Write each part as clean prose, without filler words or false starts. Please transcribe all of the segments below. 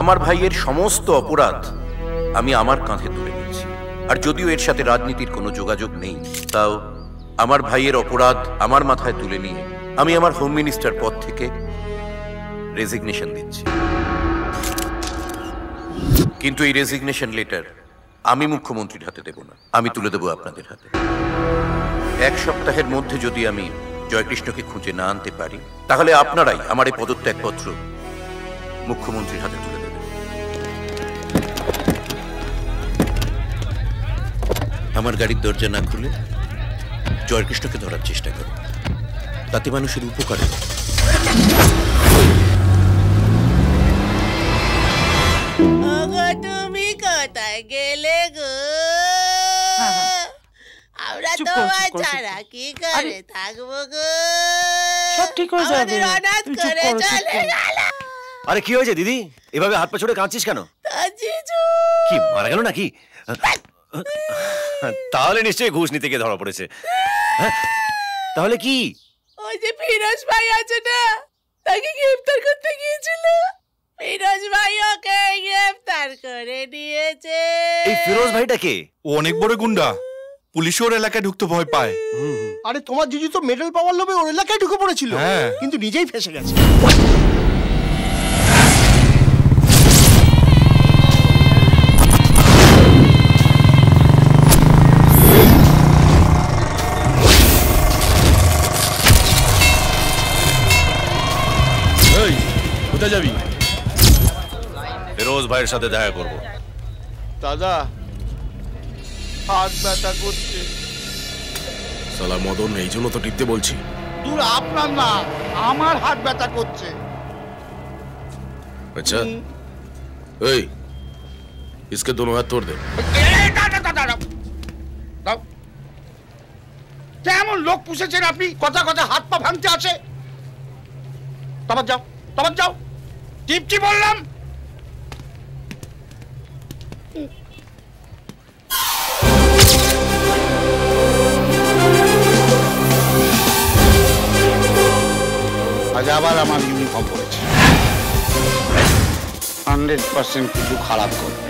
আমার ভাইয়ের সমস্ত অপরাধ আমি আমার কাঁধে তুলে নিয়েছি। আর যদিও এর সাথে রাজনীতির কোনো যোগাযোগ নেই, তাও আমার ভাইয়ের অপরাধ আমার মাথায় তুলে নিয়ে আমি আমার হোম মিনিস্টার পদ থেকে রেজিগনেশন দিচ্ছি। কিন্তু এই রেজিগনেশন লেটার আমি মুখ্যমন্ত্রীর হাতে দেব না, আমি তুলে দেব আপনাদের হাতে। 1 সপ্তাহের মধ্যে যদি আমি জয়কৃষ্ণকে খুঁজে না আনতে পারি, তাহলে আপনারাই আমার এই পদত্যাগপত্র মুখ্যমন্ত্রীর হাতে তুলে দেবেন। আমার গাড়ির দরজা না খুলে জয়কৃষ্ণকে ধরার চেষ্টা করো, তাতে মানুষের উপকার হবে। তুমি কোথায় গেলে গো? আমরা তোমার ছাড়া কি করে থাকবো গো? সব ঠিক হয়ে যাবে। অনাথ করে চলে গেল। আরে কি হয়েছে দিদি, এভাবে হাত পা ছড়ে কাঁদছিস কেন? কি মারা গেল নাকি? তাহলে নিশ্চয়ই ঘুষ নিতে গিয়ে ধরা পড়েছে। তাহলে কি? ওই যে ফিরোজ ভাই আছে না, তাকে গ্রেফতার করতে গিয়েছিল। ফিরোজ ভাই ওকে গ্রেফতার করে নিয়েছে। এই ফিরোজ ভাইটা কে? ও অনেক বড় গুন্ডা, পুলিশ ওর এলাকায় ঢুকতে ভয় পায়। আরে তোমার জিজু তো মেডেল পাওয়ার লোভে ওর এলাকায় ঢুকে পড়েছিল, কিন্তু নিজেই ফেসে গেছে। কোথায় যাবি? ফিরোজ ভাইয়ের সাথে দেখা করব। দাদা, হাত ব্যথা করছে। সালা মদন, এই জন্য তো টিপতে বলছি। দূর, আপনার না, আমার হাত ব্যথা করছে। আচ্ছা, এই इसके दोनों हाथ तोड़ दे। কেমন লোক পুষেছেন আপনি? কথা কথা হাত পা ভাঙতে আছে। তবে যাও, তবে যাও, টিপটি বললাম। আজ আবার আমার ইউনিফর্ম পড়েছে, 100% কিছু খারাপ করবে।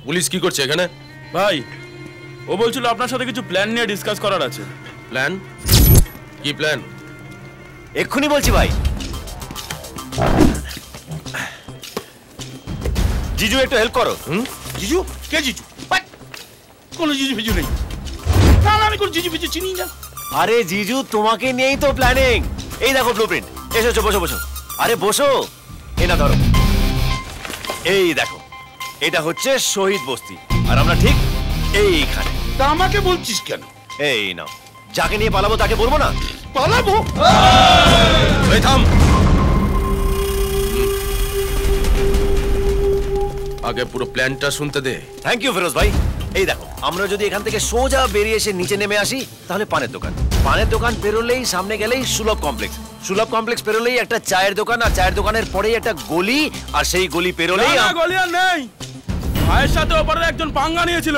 পুলিশ কি করছে এখানে? ভাই, ও বলছিল আপনার সাথে কিছু প্ল্যান নিয়ে ডিসকাস করার আছে। প্ল্যান? কি প্ল্যান? এক্ষুনি বলছি ভাই। জিজু একটু হেল্প করো। জিজু? কে জিজু? কোন জিজু ফিজু নেই, তাহলে আমি কোন জিজু ফিজু চিনি না। আরে জিজু, তোমাকে নিয়েই তো প্ল্যানিং। এই দেখো ব্লুপ্রিন্ট। এসো, বসো বসো। আরে বসো, এ না ধরো। এই দেখো, এটা হচ্ছে শহীদ বস্তি, আর আমরা ঠিক এইখানে। তা আমাকে বলছিস কেন? এই নাও, যাকে নিয়ে পালাবো তাকে বলবো না? পালাবো? এই থাম, আগে পুরো প্ল্যানটা শুনতে দে। থ্যাংক ইউ ফিরোজ ভাই। এই দেখো, আমরা যদি এখান থেকে সোজা বেরিয়ে এসে নিচে নেমে আসি, তাহলে পানের দোকান। পানের দোকান পেরোলেই সামনে গেলেই সুলভ কমপ্লেক্স। সুলভ কমপ্লেক্স পেরোলেই একটা চায়ের দোকান, আর চায়ের দোকানের পরেই একটা গলি, আর সেই গলি পেরোলেই গলি আর নেই। ভাইয়ের সাথে ওপরে একজন পাঙ্গা নিয়েছিল,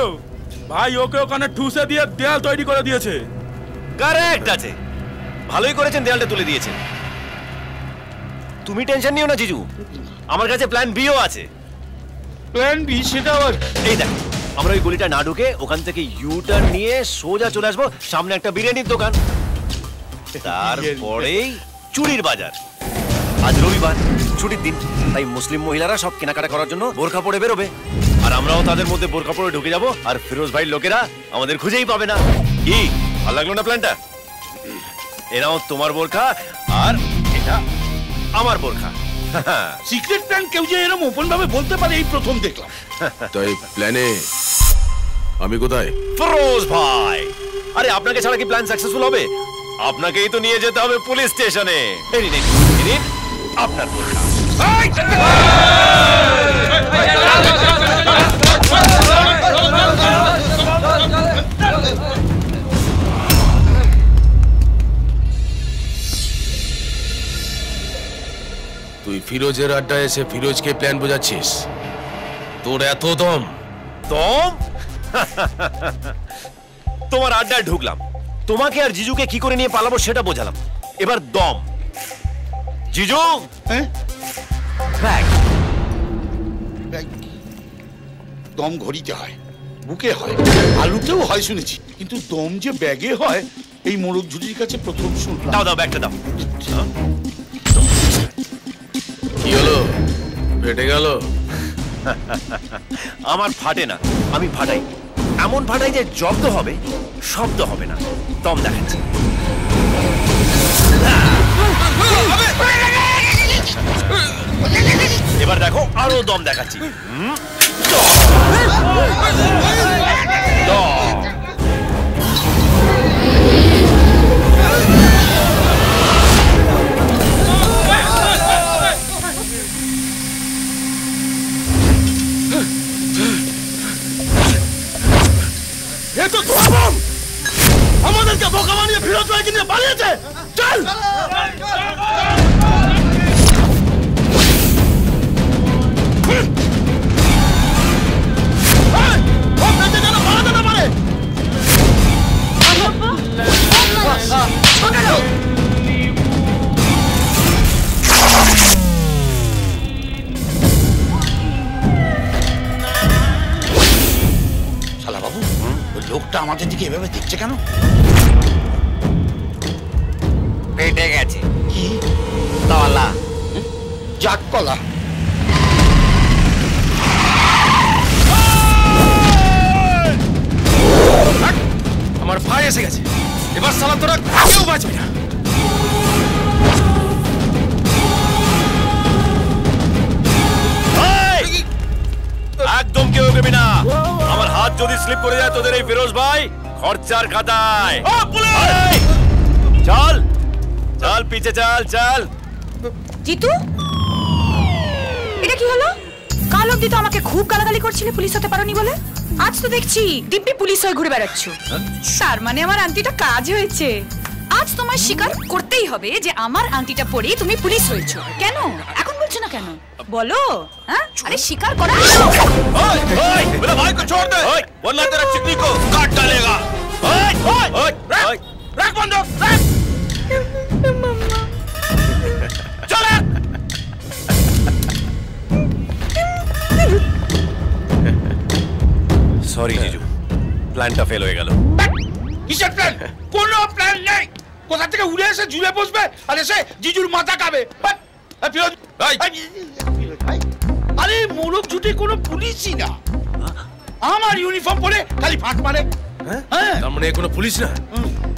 ভাই ওকে ওখানে ঠুসে দিয়ে দেয়াল তৈরি করে দিয়েছে। কারেক্ট আছে, ভালোই করেছেন, দেয়ালটা তুলে দিয়েছেন। তুমি টেনশন নিও না জিজু, আমার কাছে প্ল্যান বিও আছে। Plan B? সেটা আবার? এই দেখো, আমরা ওই গলিটা না ঢুকে ওখান থেকে ইউ টার্ন নিয়ে সোজা চলে আসবো, সামনে একটা বিরিয়ানির দোকান, তারপরেই চুরির বাজার। আজ রবিবার, ছুটির দিন, তাই মুসলিম মহিলারা সব কেনাকাটা করার জন্য বোরখা পরে বেরোবে, আর আমরাও তাদের মধ্যে বোরখা পরে ঢুকে যাবো, আর ফিরোজ ভাইয়ের লোকেরা আমাদের খুঁজেই পাবে না। কি ভালো লাগলো না প্ল্যানটা? এরাও তোমার বোরখা, আর এটা আমার বোরখা। সিক্রেট প্ল্যান কেউ যে এরকম ওপেন ভাবে বলতে পারে, এই প্রথম দেখলাম। তাই প্ল্যানে আমি কোথায়? ফিরোজ ভাই, আরে আপনাকে ছাড়া কি প্ল্যান সাকসেসফুল হবে? আপনাকেই তো নিয়ে যেতে হবে পুলিশ স্টেশনে। এই নিন আপনার বোরখা। তুই ফিরোজের আড্ডায় এসে ফিরোজকে প্ল্যান বোঝাচ্ছিস? তোর এত দম? দম? তোমার আড্ডায় ঢুকলাম, তোমাকে আর জিজুকে কি করে নিয়ে পালাবো সেটা বোঝালাম। এবার দম। জিজু ব্যাগ। দম ঘড়িতে হয়, বুকে হয়, আলুতেও হয় শুনেছি, কিন্তু দম যে ব্যাগে হয় এই মোরগ ঝুটির কাছে প্রথম শুনলাম। দাও দাও ব্যাগটা দাও। কি হলো, ফেটে গেল? আমার ফাটে না, আমি ফাটাই। এমন ফাটাই যে জব্দ হবে, শব্দ হবে না। দম দেখাচ্ছি। এবার দেখো আরো দম দেখাচ্ছি। আমাদেরকে বোকা বানিয়ে ফিরোজ ভাইকে নিয়ে পালিয়েছে। চল শালা বাবু, ওই লোকটা আমাদের দিকে এভাবে দেখছে কেন? পেটে গেছে। কি তলা? জাত কলা। আমার ভাই এসে গেছে, এবার শালা তোরা কেউ বাঁচবি না। একদম কেউ এগোবি না। আমার হাত যদি স্লিপ করে যায় তোদের এই ফিরোজ ভাই খরচার খাতায়। চল চল পিছে চল চল। জিতু, এটা কি হলো? কাল অব্দি তো আমাকে খুব গালাগালি করছিলে পুলিশ হতে পারোনি বলে, আজ তো দেখছি দিব্যি পুলিশ হয়ে ঘুরে বেড়াচ্ছ। তার মানে আমার আন্টিটা কাজ হয়েছে। আজ তোমার স্বীকার করতেই হবে যে আমার আন্টিটা পরেই তুমি পুলিশ হয়েছো। কেন এখন বলছো না কেন? বলো। হ্যাঁ, আরে স্বীকার করো। ओए ओए मेरा भाई को छोड़ दे, वरना तेरा चिकनी को काट डालेगा। ओए ओए ओए रख बंदूक, रख। चल সরি জিজু, প্ল্যানটা ফেল হয়ে গেল। কিসের প্ল্যান? কোনো প্ল্যান নেই। কোথা থেকে উড়ে এসে ঝুলে বসবে আর এসে জিজুর মাথা খাবে। ফিরোজ ভাই, আরে মোরগ ঝুটি কোনো পুলিশই না। আমার ইউনিফর্ম পরে খালি ফাঁক মারে। তার মানে কোনো পুলিশ না,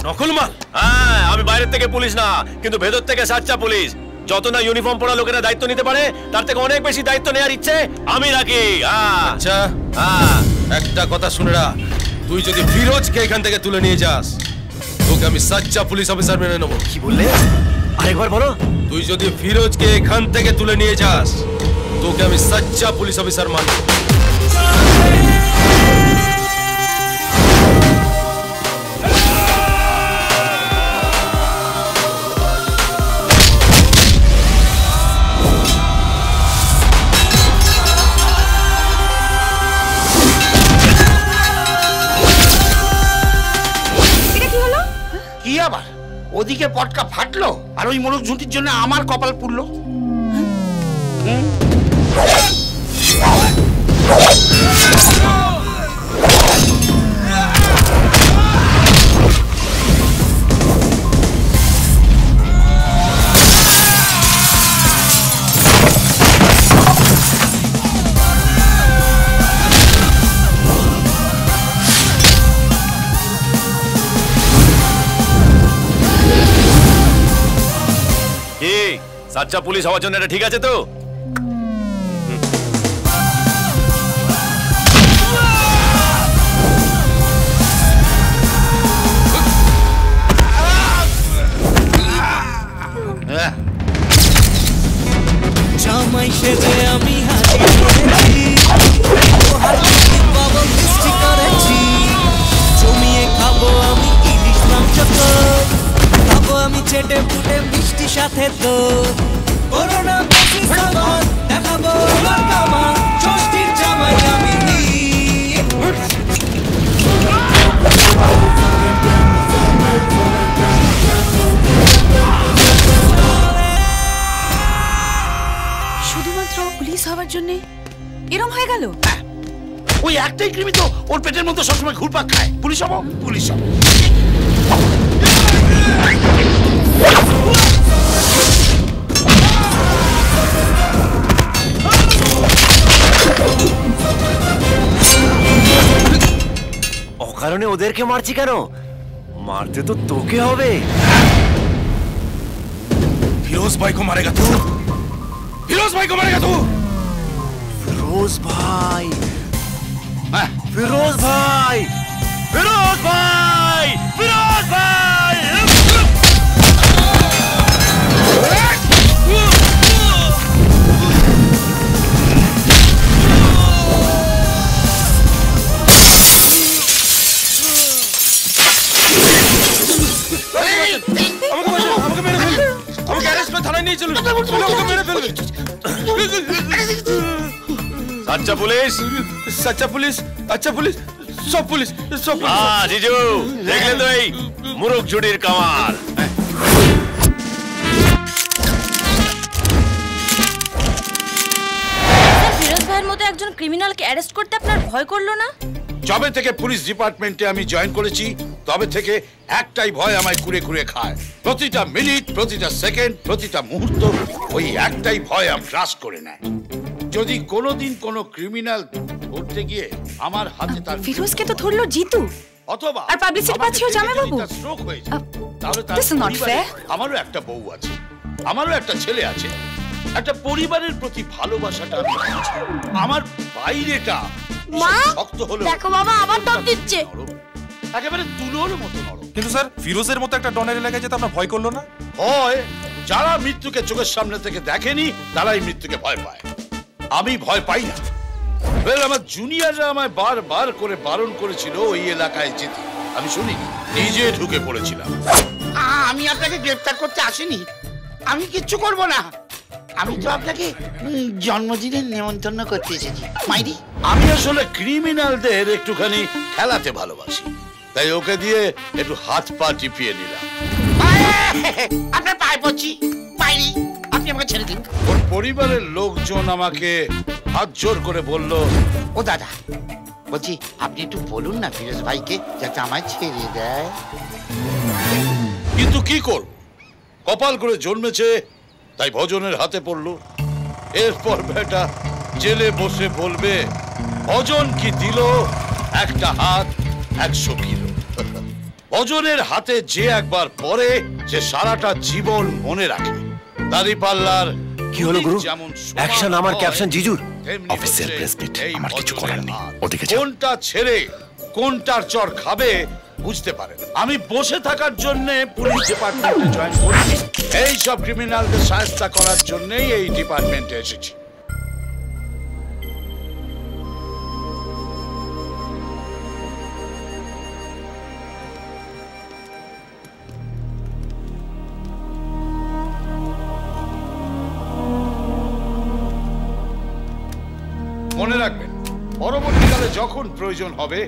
নকল মাল। হ্যাঁ, আমি বাইরে থেকে পুলিশ না, কিন্তু ভেতর থেকে সাচ্চা পুলিশ। যত না ইউনিফর্ম পরা লোকেরা দায়িত্ব নিতে পারে, তার থেকে অনেক বেশি দায়িত্ব নেওয়ার ইচ্ছে আমি রাখি। আচ্ছা, একটা কথা শুনে রাখ, তুই যদি ফিরোজকে এখান থেকে তুলে নিয়ে যাস, তোকে আমি সাচ্চা পুলিশ অফিসার মেনে নেবো। কি বললে? আরেকবার বলো। তুই যদি ফিরোজকে এখান থেকে তুলে নিয়ে যাস, তোকে আমি সাচ্চা পুলিশ অফিসার মানবো। কি আবার ওদিকে পটকা ফাটলো আর ওই মোরগ ঝুঁটির জন্য আমার কপাল পুড়লো। সাচ্চা পুলিশ হওয়ার জন্য এটা ঠিক আছে তো? জামাই সেজে আমি জমিয়ে খাবো আমি ইলিশ মাংস, খাবো আমি চেটে ফুটে মিষ্টি সাথে তো করোনা বেশি সামান দেখাবো আমার কামা ষষ্ঠীর জামাই আমি। জন্য এরম হয়ে গেল? ওই একটাই কৃমি তো ওর পেটের মধ্যে সবসময় ঘুরপাক খায়। পুলিশ হবো, পুলিশ হবো। অকারণে ওদেরকে মারছি কেন? মারতে তো তোকে হবে। फिरोज भाई को मारेगा तू? फिरोज भाई को मारेगा तू? फिरोज भाई, फिरोज भाई, फिरोज भाई, फिरोज भाई। আমাকে অ্যারেস্ট করে থানায় নিয়ে চলুন। আমাকে মেরে ফেলবে। আচ্ছা পুলিশ, সচ্চা পুলিশ, আচ্ছা পুলিশ, সব পুলিশ, সব পুলিশ। জিজু দেখলে তো এই মুরগ ঝুড়ির কামাল। ফিরোজ ভাইয়ের মতো একজন ক্রিমিনালকে অ্যারেস্ট করতে আপনার ভয় করলো না? যবে থেকে পুলিশ ডিপার্টমেন্টে আমি জয়েন করেছি তবে থেকে একটাই ভয় আমায় কুড়ে কুড়ে খায়। প্রতিটা মিনিট, প্রতিটা সেকেন্ড, প্রতিটা মুহূর্ত ওই একটাই ভয় আমি গ্রাস করে নেয়। যদি কোনোদিন কোনো ক্রিমিনাল ধরতে গিয়ে আমার হাতে তার ফিরোজকে তো ধরলো জিতু, অথবা আর পাবলিসিটি পাচ্ছেও জামাইবাবু। স্ট্রোক হয়ে যায়, তাহলে তার This is not পরিবারে fair. আমারও একটা বউ আছে, আমারও একটা ছেলে আছে, একটা পরিবারের প্রতি ভালোবাসাটা আমি বুঝি। আমার বাইরেটা মা, শক্ত হলো, দেখো বাবা আবার টপ দিচ্ছে। একেবারে তুলোর মতো নরম। কিন্তু স্যার ফিরোজের মতো একটা ডনের এলাকায় যেতে আপনার ভয় করলো না? ভয়, যারা মৃত্যুকে চোখের সামনে থেকে দেখেনি তারাই মৃত্যুকে ভয় পায়। আমি ভয় পাই না। আমার জুনিয়ররা আমায় বারবার করে বারণ করেছিল ওই এলাকায় যেতে, আমি শুনিনি, নিজে ঢুকে পড়েছিলাম। আমি আপনাকে গ্রেফতার করতে আসিনি, আমি কিচ্ছু করব না। আমি তো আপনাকে জন্মদিনের নেমন্তন্ন করতে এসেছি মাইরি। আমি আসলে ক্রিমিনালদের একটুখানি খেলাতে ভালোবাসি, তাই ওকে দিয়ে একটু হাত পা টিপিয়ে নিলাম। আপনার পায়ে পড়ছি মাইরি, আপনি আমাকে ছেড়ে দিন। ওর পরিবারের লোকজন আমাকে হাত জোর করে বলল, ও দাদা বলছি আপনি একটু বলুন না ফিরোজ ভাইকে যাতে আমায় ছেড়ে দেয়। কিন্তু কি করব, কপাল করে জন্মেছে তাই ভজনের হাতে পড়লো। এরপর বেটা জেলে বসে বলবে ভজন কি দিল, একটা হাত 100 কিলো। ভজনের হাতে যে একবার পড়ে সে সারাটা জীবন মনে রাখে। দাড়িপাল্লার কি হলো গুরু? যেমন অ্যাকশন আমার ক্যাপশন জিজুর। অফিসের প্রেস মিট, আমার কিছু করার নেই, ওদিকে কোনটা ছেড়ে কোনটার চর খাবে বুঝতে পারে। আমি বসে থাকার জন্য পুলিশ ডিপার্টমেন্টে জয়েন করেছি, এই সব ক্রিমিনালদের সাহায্য করার জন্যই এই ডিপার্টমেন্টে এসেছি। মনে রাখবেন, পরবর্তীকালে যখন প্রয়োজন হবে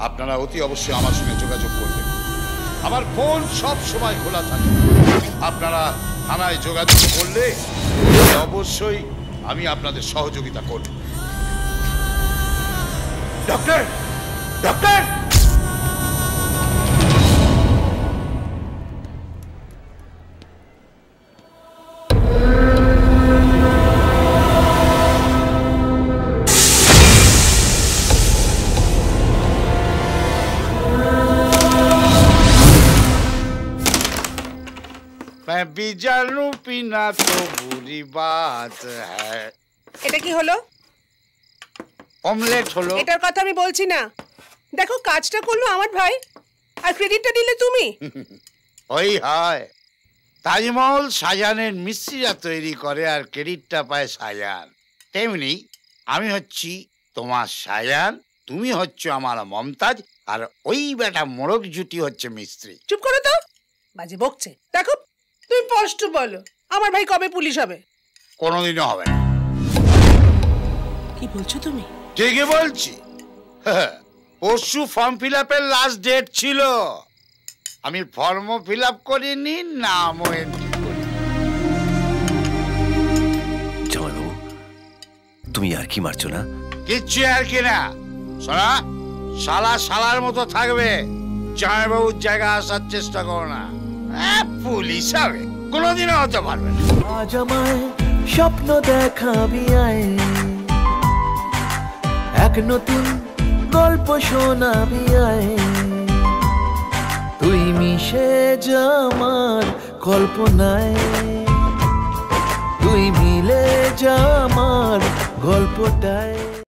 আপনারা অতি অবশ্যই আমার সঙ্গে যোগাযোগ করবেন। আমার ফোন সব সময় খোলা থাকে। আপনারা থানায় যোগাযোগ করলে অবশ্যই আমি আপনাদের সহযোগিতা করব। ডক্টর, ডক্টর, বিজানু পিনা তো বুরি বাত হ্যায়। এটা কি হলো? অমলেট হলো। এটার কথা আমি বলছি না। দেখো কাজটা করলো আমার ভাই আর ক্রেডিটটা দিলে তুমি। ওই হয়, তাজমহল শাহজাহানের মিস্ত্রিরা তৈরি করে আর ক্রেডিটটা পায় শাহজাহান। তেমনি আমি হচ্ছি তোমার শাহজাহান, তুমি হচ্ছে আমার মমতাজ, আর ওই বেটা মোরগ জুটি হচ্ছে মিস্ত্রি। চুপ করো তো, বাজে বকছে। দেখো তুমি স্পষ্ট বলো, আমার ভাই কবে পুলিশ হবে? কোনোদিনও হবে না। কি বলছো তুমি? ঠিকই বলছি। পরশু ফর্ম ফিল আপের লাস্ট ডেট ছিল, আমি ফর্মও ফিল আপ করিনি, নামও এন্ট্রি করিনি। জামাইবাবু তুমি আর কি মারছো না? কিচ্ছু আর কি না। শোনা, শালা শালার মতো থাকবে, জামাইবাবুর জায়গা আসার চেষ্টা করো না। পুলিশ হবে কোনোদিনও হতে পারবে না। আজ আমায় স্বপ্ন দেখাবি আয়, এক নতুন গল্প শোনাবি আয়, তুই মিশে যা আমার কল্পনায়, তুই মিলে যা আমার গল্পটায়।